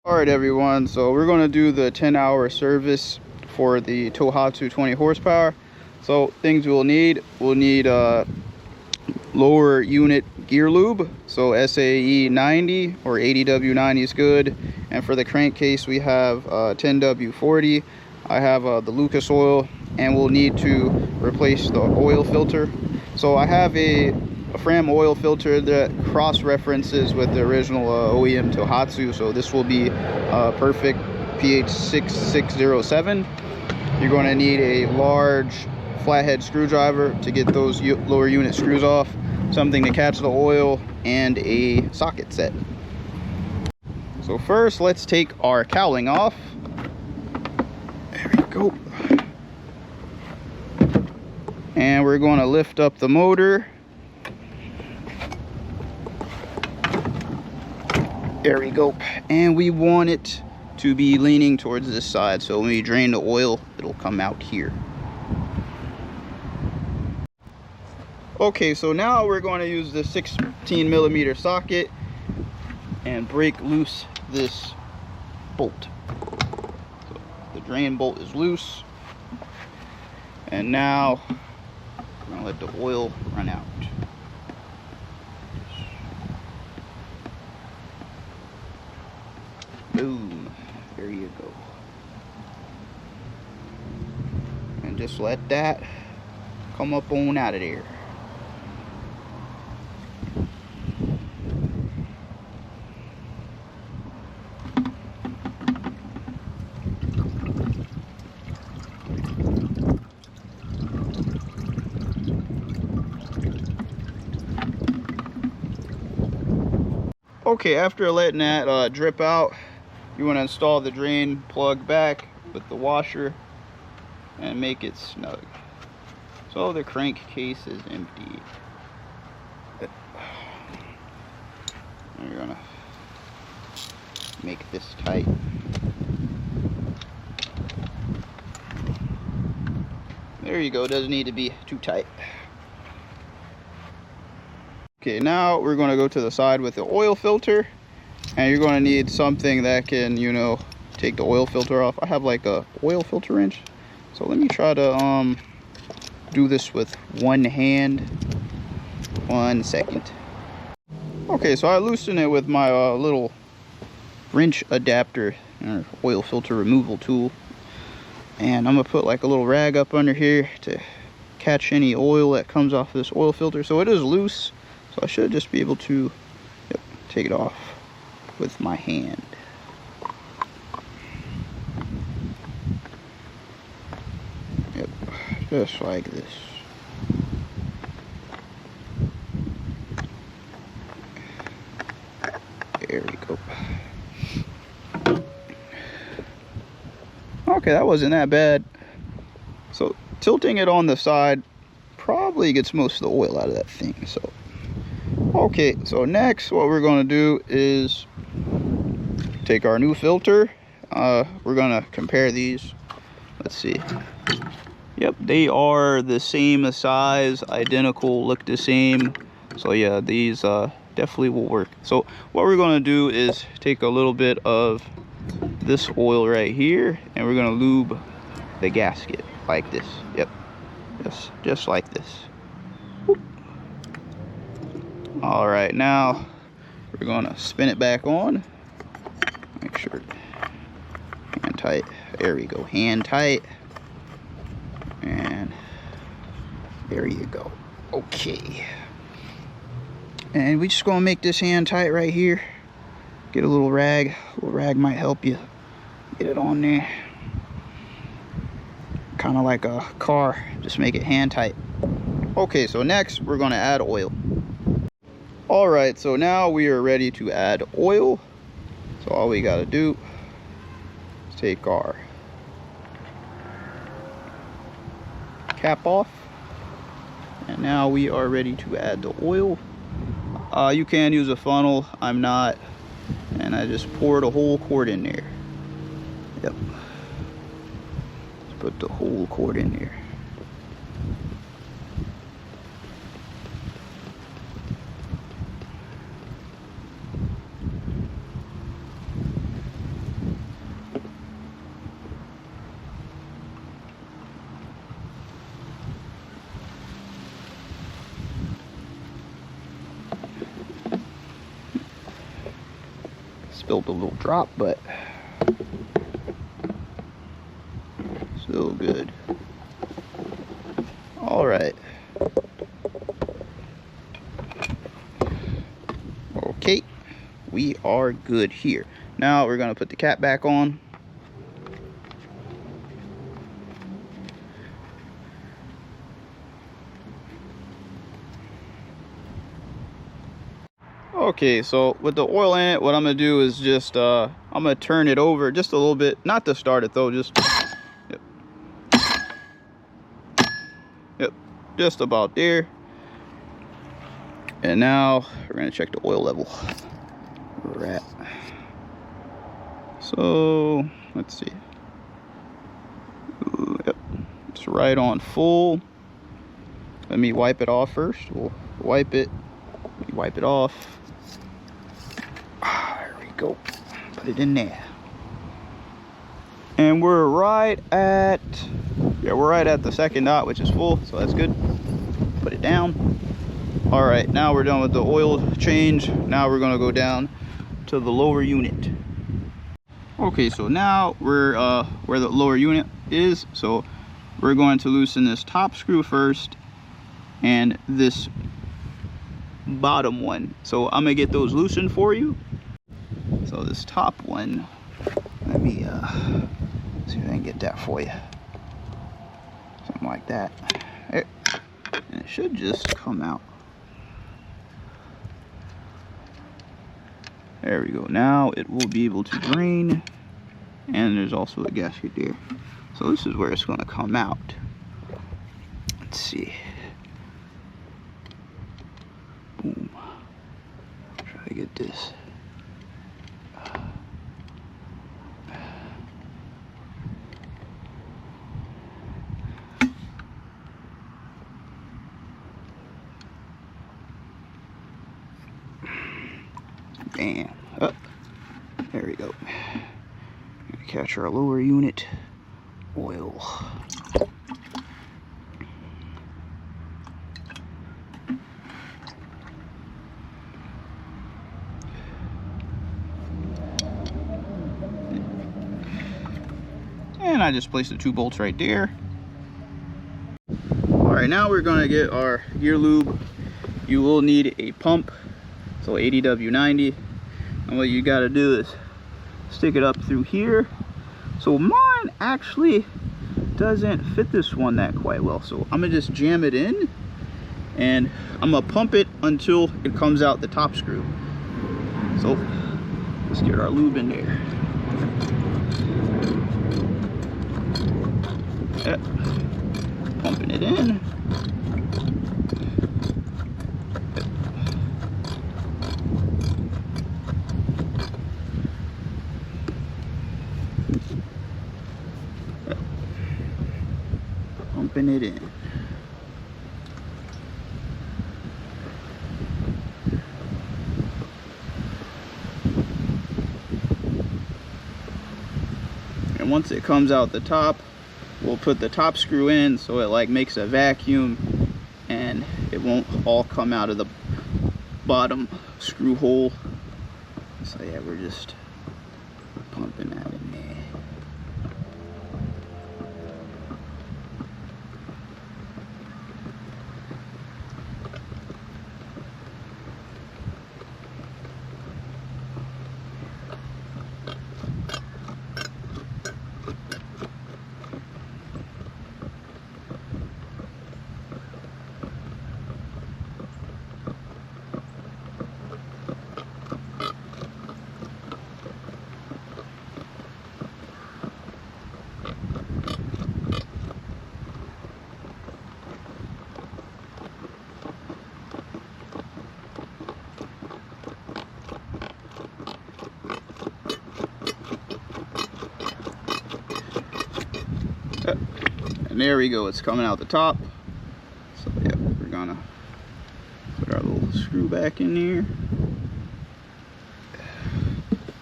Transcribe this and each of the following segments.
Alright everyone, so we're going to do the 10-hour service for the Tohatsu 20 horsepower. So things we'll need lower unit gear lube, so SAE 90 or 80W90 is good. And for the crankcase we have 10W40. I have the Lucas oil, and we'll need to replace the oil filter. So I have a Fram oil filter that cross-references with the original OEM Tohatsu, so this will be perfect. PH 6607. You're going to need a large flathead screwdriver to get those lower unit screws off, something to catch the oil, and a socket set. So first, let's take our cowling off. There we go. And we're going to lift up the motor. There we go. And we want it to be leaning towards this side, so when we drain the oil, it'll come out here. Okay, so now we're going to use the 16mm socket and break loose this bolt. So the drain bolt is loose, and now we're going to let the oil run out. Boom, there you go. And just let that come up on out of there. Okay, after letting that drip out, you want to install the drain plug back with the washer and make it snug. So the crankcase is empty. And you're gonna make this tight. There you go, doesn't need to be too tight. Okay, now we're going to go to the side with the oil filter, and you're going to need something that can, you know, take the oil filter off. I have like a oil filter wrench, so let me try to do this with one hand. 1 second. Okay, so I loosen it with my little wrench adapter, oil filter removal tool, and I'm gonna put like a little rag up under here to catch any oil that comes off this oil filter. So it is loose, so I should just be able to take it off with my hand. Yep, just like this. There we go. Okay, that wasn't that bad. So tilting it on the side probably gets most of the oil out of that thing. So okay, so next what we're going to do is take our new filter. We're going to compare these. Let's see. Yep, they are the same size, identical, look the same. So yeah, these definitely will work. So what we're going to do is take a little bit of this oil right here, and we're going to lube the gasket like this. Yep, just like this. Whoop. All right, now we're going to spin it back on. Make sure hand tight. There we go, hand tight, and there you go. Okay, and we just gonna make this hand tight right here. Get a little rag. A little rag might help you get it on there. Kind of like a car, just make it hand tight. Okay, so next we're gonna add oil. All right, so now we are ready to add oil. So all we gotta do is take our cap off, and now we are ready to add the oil. You can use a funnel, I'm not, and I just poured a whole quart in there. Yep, let's put the whole quart in there. spilled a little drop, but still good. All right. Okay, we are good here. Now we're gonna put the cap back on. Okay, so with the oil in it, what I'm gonna do is just I'm gonna turn it over just a little bit, not to start it though, just yep, just about there. And now we're gonna check the oil level where we're at. So let's see. Yep, it's right on full. Let me wipe it off first. We'll wipe it. Wipe it off. There we go. Put it in there. And we're right at, yeah, we're right at the second dot, which is full, so that's good. Put it down. All right, now we're done with the oil change. Now we're gonna go down to the lower unit. Okay, so now we're where the lower unit is. So we're going to loosen this top screw first and this bottom one. So I'm gonna get those loosened for you. So this top one, let me see if I can get that for you. Something like that. There. And it should just come out. There we go. Now it will be able to drain. And there's also a gasket there. So this is where it's gonna come out. Let's see. Boom. Try to get this. Bam. Up. There we go. Gonna catch our lower unit oil. And I just placed the 2 bolts right there. All right, now we're gonna get our gear lube. You will need a pump, so 80W90. And what you gotta do is stick it up through here. So mine actually doesn't fit this one that quite well. So I'm gonna just jam it in and I'm gonna pump it until it comes out the top screw. So let's get our lube in there. Yep. Pumping it in. Yep. Pumping it in. And once it comes out the top, we'll put the top screw in so it like makes a vacuum and it won't all come out of the bottom screw hole. So yeah, we're just pumping that in there. And there we go, it's coming out the top. So yeah, we're gonna put our little screw back in there.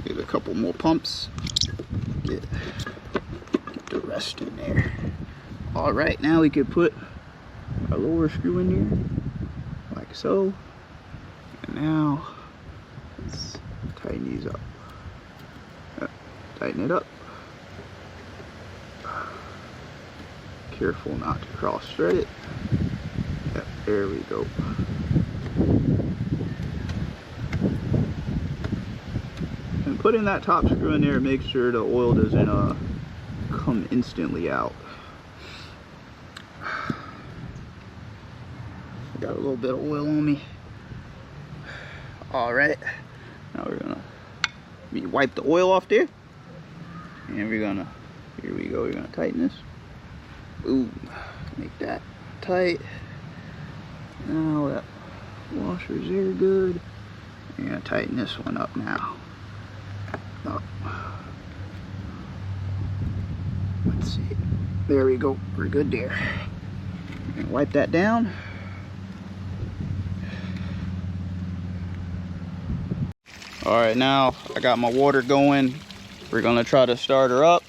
Give it a couple more pumps. Get the rest in there. All right, now we can put our lower screw in here, like so. And now let's tighten these up. tighten it up. Careful not to cross thread it. Yep, there we go. And putting that top screw in there, make sure the oil doesn't come instantly out. I got a little bit of oil on me. All right, now we're gonna wipe the oil off there, and we're gonna, here we go, we're gonna tighten this. Ooh, make that tight. Now that washer's there good. We're gonna tighten this one up now. Up. Let's see. There we go. We're good there. And wipe that down. All right, now I got my water going. We're gonna try to start her up.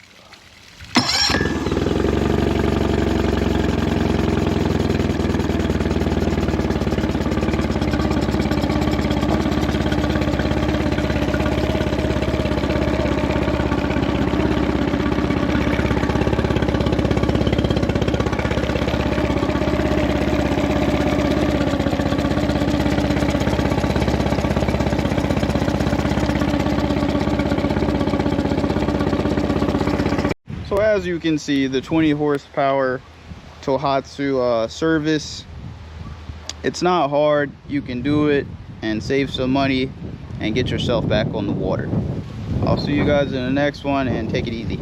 So as you can see, the 20 horsepower Tohatsu service, it's not hard. You can do it and save some money and get yourself back on the water. I'll see you guys in the next one, and take it easy.